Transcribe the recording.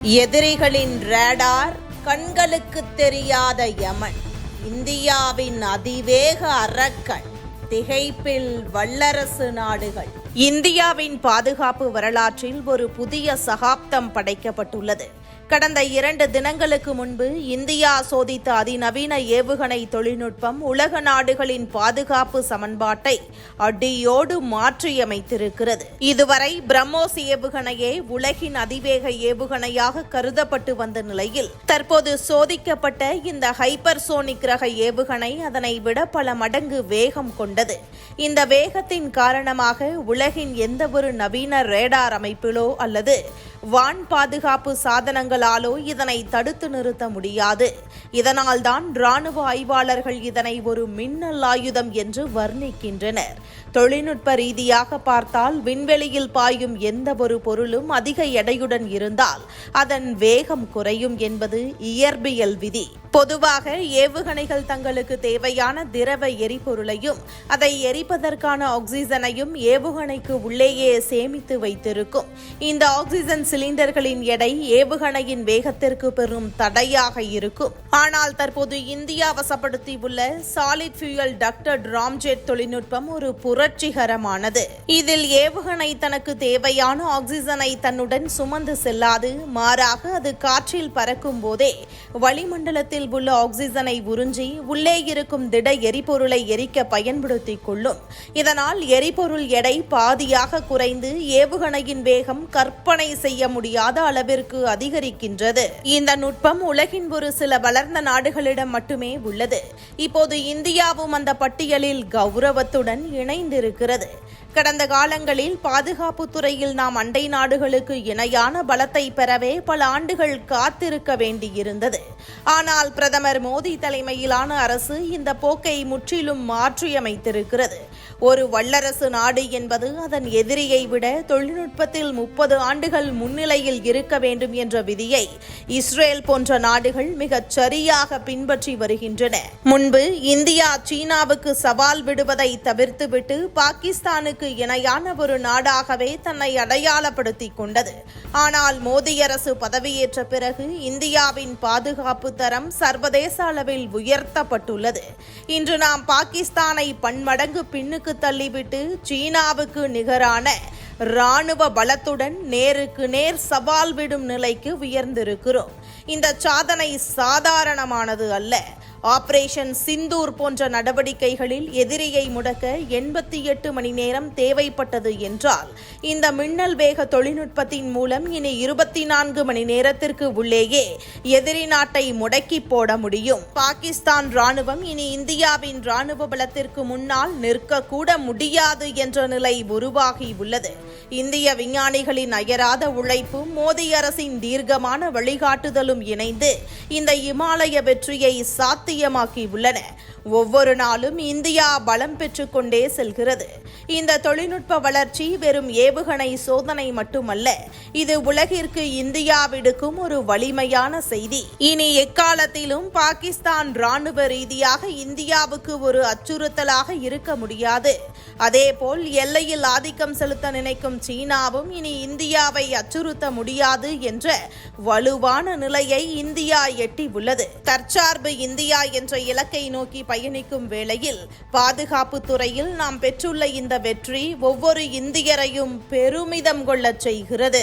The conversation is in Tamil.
எதிரிகளின் ரேடார், கண்களுக்கு தெரியாத யமன், இந்தியாவின் அதிவேக அரக்கன், திகைப்பில் வல்லரசு நாடுகள். இந்தியாவின் பாதுகாப்பு வரலாற்றில் ஒரு புதிய சகாப்தம் படைக்கப்பட்டுள்ளது. கடந்த 2 தினங்களுக்கு முன்பு இந்தியா சோதித்த அதிநவீன ஏவுகணை தொழில்நுட்பம் உலக நாடுகளின் பாதுகாப்பு சமன்பாட்டை அடியோடு மாற்றியமைத்திருக்கிறது. இதுவரை பிரம்மோஸ் ஏவுகணையே உலகின் அதிவேக ஏவுகணையாக கருதப்பட்டு வந்த நிலையில் தற்போது சோதிக்கப்பட்ட இந்த ஹைப்பர்சோனிக் ரக ஏவுகணை அதனை விட பல மடங்கு வேகம் கொண்டது. இந்த வேகத்தின் காரணமாக உலகின் எந்தவொரு நவீன ரேடார் அமைப்பிலோ அல்லது வான் பாதுகாப்பு சாதனங்களாலோ இதனை தடுத்து நிறுத்த முடியாது. இதனால்தான் ராணுவ ஆய்வாளர்கள் இதனை ஒரு மின்னல் ஆயுதம் என்று வர்ணிக்கின்றனர். தொழில்நுட்ப ரீதியாக பார்த்தால் விண்வெளியில் பாயும் எந்த ஒரு பொருளும் அதிக எடையுடன் இருந்தால் அதன் வேகம் குறையும் என்பது இயற்பியல் விதி. பொதுவாக ஏவுகணைகள் தங்களுக்கு தேவையான திரவ எரிபொருளையும் அதை எரிப்பதற்கான ஆக்சிஜனையும் ஏவுகணைக்கு உள்ளேயே சேமித்து வைத்திருக்கும். இந்த ஆக்சிஜன் சிலிண்டர்களின் எடை ஏவுகணையின் வேகத்திற்கு பெரும் தடையாக இருக்கும். ஆனால் தற்போது இந்தியா வசப்படுத்தியுள்ள சாலிட் ஃபியூயல் டக்டட் ராம்ஜெட் தொழில்நுட்பம் ஒரு புரட்சிகரமானது. இதில் ஏவுகணை தனக்கு தேவையான ஆக்சிஜனை தன்னுடன் சுமந்து செல்லாது, மாறாக அது காற்றில் பறக்கும் போதே வளிமண்டலத்தில் உள்ள ஆக்சிஜனை உறிஞ்சி உள்ளே இருக்கும் திட எரிபொருளை எரிக்க பயன்படுத்திக் கொள்ளும். இதனால் எரிபொருள் எடை பாதியாக குறைந்து ஏவுகணையின் வேகம் கற்பனை செய்ய முடியாத அளவிற்கு அதிகரிக்கின்றது. இந்த நுட்பம் உலகின் ஒரு சில வளர்ந்த நாடுகளிடம் மட்டுமே உள்ளது. இப்போது இந்தியாவும் அந்த பட்டியலில் கௌரவத்துடன் இணைந்திருக்கிறது. கடந்த காலங்களில் பாதுகாப்பு துறையில் நாம் அண்டை நாடுகளுக்கு இணையான பலத்தை பெறவே பல ஆண்டுகள் காத்திருக்க வேண்டியிருந்தது. ஆனால் பிரதமர் மோடி தலைமையிலான அரசு இந்த போக்கை முற்றிலும் மாற்றியமைத்திருக்கிறது. ஒரு வல்லரசு நாடு என்பது அதன் எதிரியை விட தொழில்நுட்பத்தில் 30 ஆண்டுகள் முன்னிலையில் இருக்க வேண்டும் என்ற விதியை இஸ்ரேல் போன்ற நாடுகள் மிகச் சரியாக பின்பற்றி வருகின்றன. முன்பு இந்தியா சீனாவுக்கு சவால் விடுவதை தவிர்த்துவிட்டு பாகிஸ்தானுக்கு இணையான ஒரு நாடாகவே தன்னை அடையாளப்படுத்திக் கொண்டது. ஆனால் மோடி அரசு பதவியேற்ற பிறகு இந்தியாவின் பாதுகாப்பு தரம் சர்வதேச அளவில் உயர்த்தப்பட்டுள்ளது. இன்று நாம் பாகிஸ்தானை பன்மடங்கு பின்னுக்கு தள்ளிவிட்டு சீனாவுக்கு நிகரான ராணுவ பலத்துடன் நேருக்கு நேர் சவால் விடும் நிலைக்கு உயர்ந்திருக்கிறோம். இந்த சாதனை சாதாரணமானது அல்ல. ஆபரேஷன் சிந்தூர் போன்ற நடவடிக்கைகளில் எதிரியை முடக்க 88 மணி நேரம் தேவைப்பட்டது என்றால் இந்த மின்னல் வேக தொழில்நுட்பத்தின் மூலம் இனி 24 மணி நேரத்திற்கு உள்ளேயே எதிரி நாட்டை முடக்கி போட முடியும். பாகிஸ்தான் ராணுவம் இனி இந்தியாவின் ராணுவ பலத்திற்கு முன்னால் நிற்கக்கூட முடியாது என்ற நிலை உருவாகி உள்ளது. இந்திய விஞ்ஞானிகளின் அயராத உழைப்பும் மோடி அரசின் தீர்க்கமான வழிகாட்டுதலும் இணைந்து இந்த இமாலய வெற்றியை சாத்தியமாக்கி உள்ளன. ஒவ்வொரு நாளும் இந்தியா பலம் பெற்றுக் கொண்டே செல்கிறது. இந்த தொழில்நுட்ப வளர்ச்சி வெறும் ஏவுகணை சோதனை மட்டுமல்ல, இது உலகிற்கு இந்தியா விடுக்கும் ஒரு வலிமையான செய்தி. இனி எக்காலத்திலும் பாகிஸ்தான் ராணுவ ரீதியாக இந்தியாவுக்கு ஒரு அச்சுறுத்தலாக இருக்க முடியாது. அதேபோல் எல்லையில் ஆதிக்கம் செலுத்த நினைக்கும் சீனாவும் இனி இந்தியாவை அச்சுறுத்த முடியாது என்ற வலுவான நிலையை இந்தியா எட்டியுள்ளது. தற்சார்பு இந்தியா என்ற இலக்கை நோக்கி பயணிக்கும் வேளையில் பாதுகாப்பு துறையில் நாம் பெற்றுள்ள இந்த வெற்றி ஒவ்வொரு இந்தியரையும் பெருமிதம் கொள்ளச் செய்கிறது.